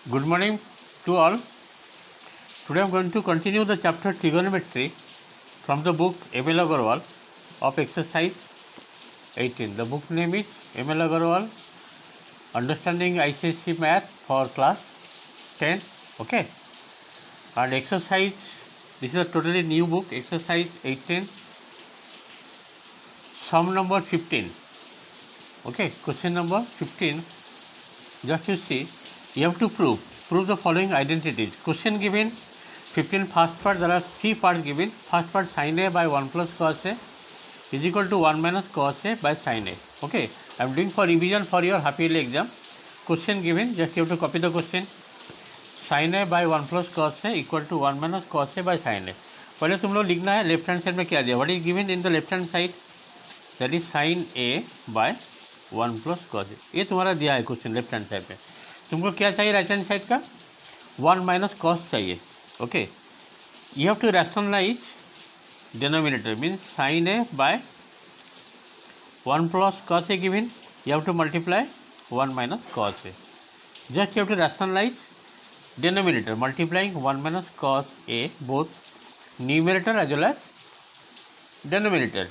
Good morning to all. Today I am going to continue the chapter trigonometry from the book M.L. Agarwal of exercise 18. The book name is M.L. Agarwal Understanding ICSE Math for class 10. Okay. And exercise, this is a totally new book, exercise 18, sum number 15. Okay, question number 15. Just you see, you have to prove the following identities. Question given 15, first part, there are 3 parts given. First part, sin A by 1 plus cos A is equal to 1 minus cos A by sin A. Okay, I am doing for revision for your half yearly exam. Question given, just you have to copy the question. sin A by 1 plus cos A equal to 1 minus cos A by sin A. पहले तुम लोग लिखना है left hand side में क्या दिया, what is given in the left hand side, that is sin A by 1 plus cos A. ये तुम्हारा दिया है क्वेश्चन लेफ्ट हैंड साइड पे. तुमको क्या चाहिए राइट हैंड साइड का, 1 माइनस कॉस चाहिए. Okay, you have to rationalize denominator, means sin A by 1 plus cos A given, you have to multiply 1 minus cos A. Just you have to rationalize denominator, multiplying 1 minus cos A, both numerator as well as denominator.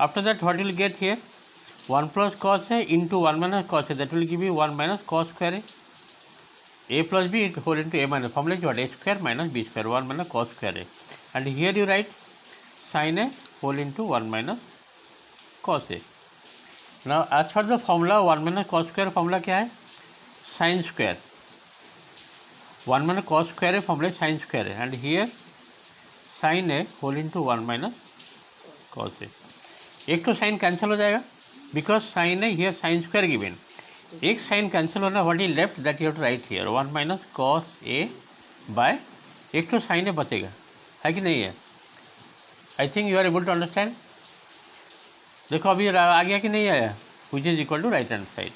After that, what you will get here, 1 plus cos A into 1 minus cos A, that will give you 1 minus cos square A. A plus B whole into A minus, formula is what, A square minus B square, 1 minus cos square A. And here you write sin A whole into 1 minus cos A. Now as for the formula, 1 minus cos square formula क्या है, sin square. 1 minus cos square A formula is sin square A, and here sin A whole into 1 minus cos A. एक तो sign cancel हो जाएगा because sine है here sine square given, एक sine cancel होना, what is left that you have to write here 1 minus cos A by, एक तो sine A बचेगा, है कि नहीं है. I think you are able to understand. देखो अभी आ गया कि नहीं आया, which is equal to right hand side.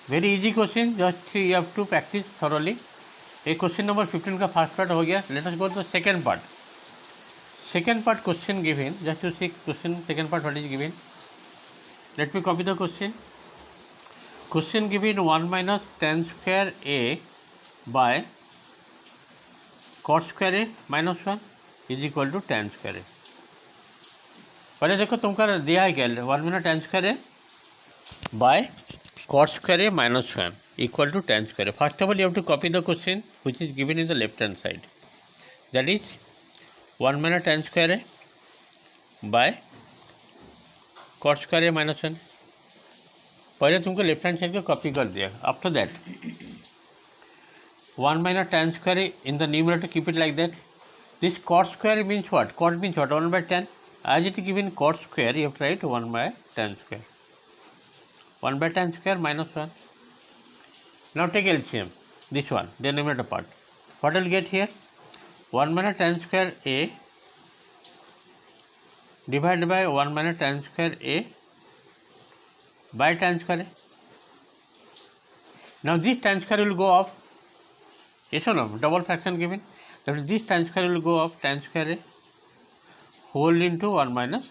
Very easy question, just you have to practice thoroughly. एक क्वेश्चन नंबर 15 का फर्स्ट पार्ट हो गया. Let us go to the second part. Second part question given, just to see question second part what is given. Let me copy the question. Question given 1 minus tan square A by cot square A minus 1 is equal to tan square A. पहले देखो तुमका दिया है क्या, 1 minus tan square A by cot square A minus 1 equal to tan square A. First of all, you have to copy the question which is given in the left hand side. That is 1 minus tan square A by cot square A minus 1. पहले तुमको left hand side को copy कर दिया. After that 1 minus tan square A in the numerator, keep it like that. This cot square means what? Cot means what? 1 by tan. As it is given cot square, you have to write 1 by tan square. 1 by tan square minus 1. Now take LCM. This one, denominator part. What will get here? 1 minus tan square A divided by 1 minus tan square A by tan square A. Now this tan square will go off. Yes or no? Double fraction given. That is, this tan square will go off, tan square A whole into 1 minus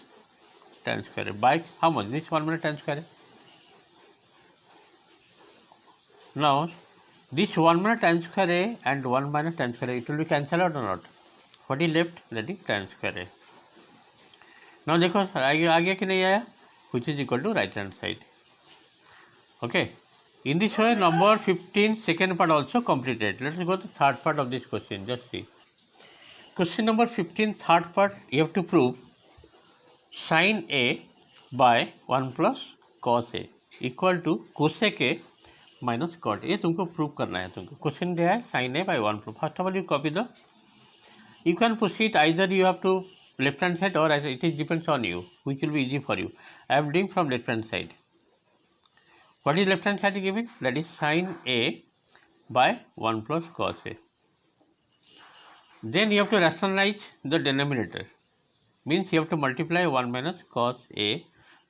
tan square A by how much? This 1 minus tan square A. Now this 1 minus tan square A and 1 minus tan square A, it will be cancelled out or not? What is left? That is tan square A. Now देखो आ गया कि नहीं आया, which is equal to right hand side. Okay. In this way, number 15 second part also completed. Let us go to third part of this question. Just see. Question number 15 third part, you have to prove sin A by 1 plus cos A equal to cosec A minus cot. ये तुमको prove करना है. तुमको question दिया है sin A by 1 plus. First of all, you copy the. You can proceed either you have to left hand side or it is depends on you, which will be easy for you. I am doing from left hand side. What is left hand side given? That is sin A by 1 plus cos A. Then you have to rationalize the denominator, means you have to multiply 1 minus cos A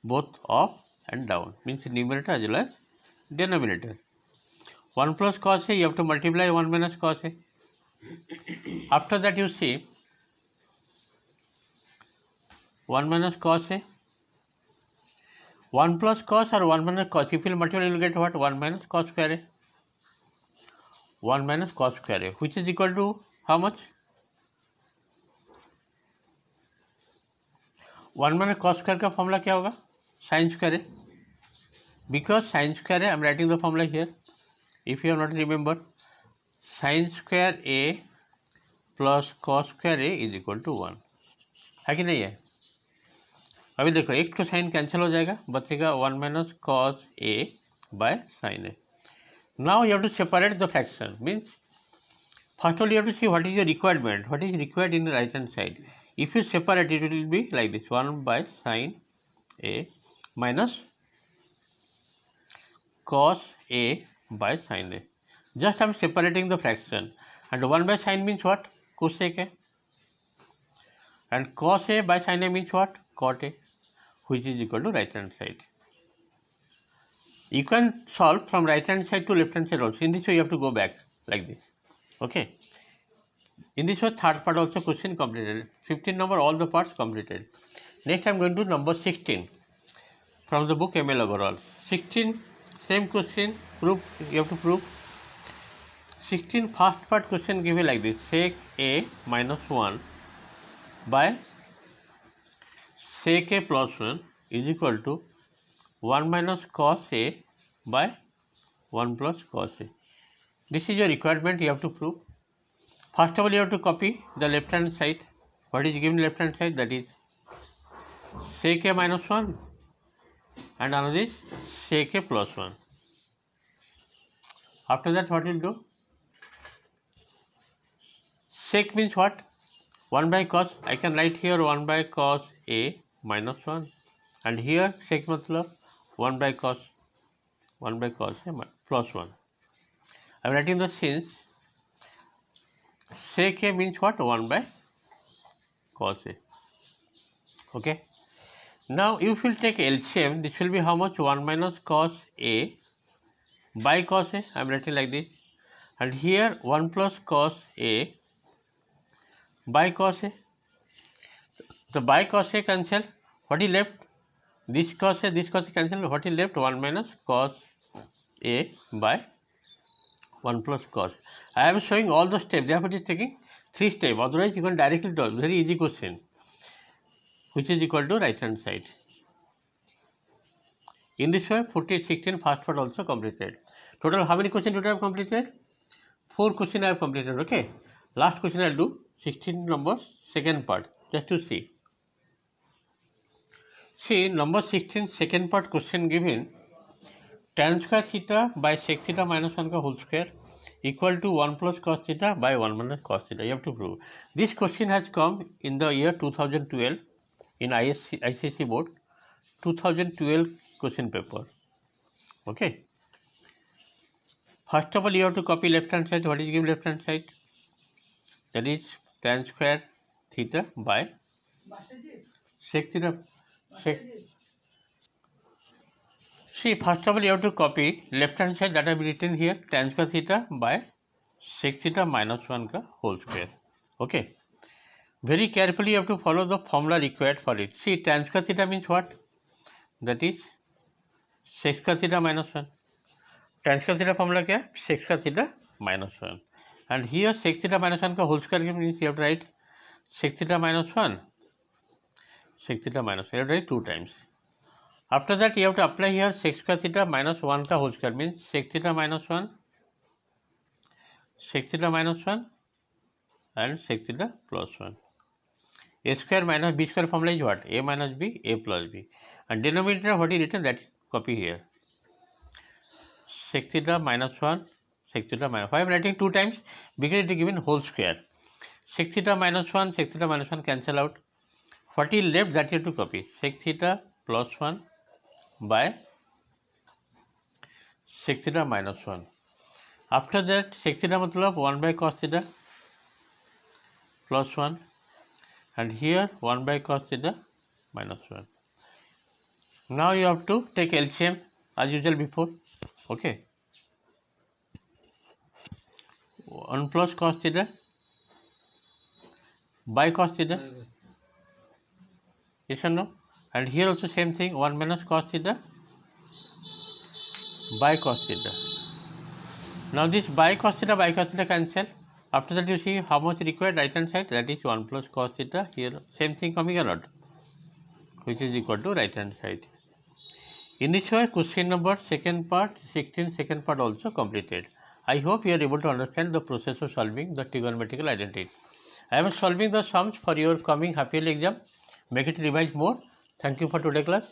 both up and down, means numerator as well as denominator. 1 plus cos A, you have to multiply 1 minus cos A. After that you see 1 minus cos A, 1 plus cos or 1 minus cos, if you multiply you will get what? 1 minus cos square A. 1 minus cos square a, which is equal to how much? 1 minus cos square का formula क्या होगा? Sin square a. Because sin square a, I am writing the formula here. If you have not remembered, sin square a plus cos square a is equal to 1. है कि नहीं है? अभी देखो एक तो साइन कैंसिल हो जाएगा, बचेगा 1 minus cos a by sin a. Now you have to separate the fraction. Means first of all you have to see what is your requirement, what is required in the right hand side. If you separate it, it will be like this: 1 by sin a minus cos a by sin a. Just I am separating the fraction, and 1 by sin means what? Cosec a, and cos a by sin a means what? Cot a, which is equal to right hand side. You can solve from right hand side to left hand side also. In this way you have to go back like this. Okay. In this way third part also question completed. 15 number all the parts completed. Next I am going to number 16 from the book ML overall. 16 same question, proof, you have to prove. 16 first part question given like this: sec a minus 1 by sec a plus 1 is equal to 1 minus cos a by 1 plus cos a. This is your requirement, you have to prove. First of all you have to copy the left hand side. What is given left hand side? That is sec a minus 1 and another is sec a plus 1. After that what will do? Sec means what? 1 by cos. I can write here 1 by cos a minus 1, and here sec matlab 1 by cos a plus 1. I am writing the since sec a means what? 1 by cos a. Okay. Now if you will take LCM, this will be how much? 1 minus cos a by cos a. I am writing like this, and here 1 plus cos a by cos a. So by cos a cancel. What is left? This cos a cancel. What is left? 1 minus cos a by 1 plus cos. I am showing all the steps. Therefore, it is taking 3 steps. Otherwise, you can directly do. Very easy question, which is equal to right hand side. In this way, 16 first part also completed. Total how many questions today I have completed? 4 questions I have completed. Okay. Last question I will do 16 numbers second part, just to see. See number 16 second part question given: tan square theta by sec theta minus 1 ka whole square equal to 1 plus cos theta by 1 minus cos theta. You have to prove. This question has come in the year 2012 in ICSE board 2012 question paper. Okay. First of all you have to copy left hand side. What is given left hand side? That is tan square theta by sec theta. See, first of all you have to copy left hand side, that I have written here, tan square theta by sec theta minus 1 ka whole square. Okay. Very carefully you have to follow the formula required for it. See, tan square theta means what? That is sec square theta minus 1. Tan square theta formula kya hai? Sec square theta minus 1. And here sec theta minus 1 ka whole square means you have to write sec theta minus 1. Sec theta minus 1. You have to write 2 times. After that you have to apply here sec square theta minus 1 ka whole square means sec theta minus 1, sec theta minus 1 and sec theta plus 1. A square minus b square formula is what? A minus b, a plus b. And denominator what is written, that copy here. Sec theta minus 1, sec theta minus 1. Why I am writing 2 times? Because it is given whole square. Sec theta minus 1, sec theta minus 1 cancel out. What is left, that you have to copy. Sec theta plus 1 by sec theta minus 1. After that sec theta matlab 1 by cos theta plus 1, and here 1 by cos theta minus 1. Now you have to take LCM as usual before. Okay. 1 plus cos theta by cos theta. Yes or no? And here also same thing, 1 minus cos theta by cos theta. Now this by cos theta cancel. After that you see how much required right hand side, that is 1 plus cos theta. Here same thing coming or not, which is equal to right hand side. In this way question number second part 16 second part also completed. I hope you are able to understand the process of solving the trigonometrical identity. I am solving the sums for your coming half yearly exam. Make it revise more. Thank you for today's class.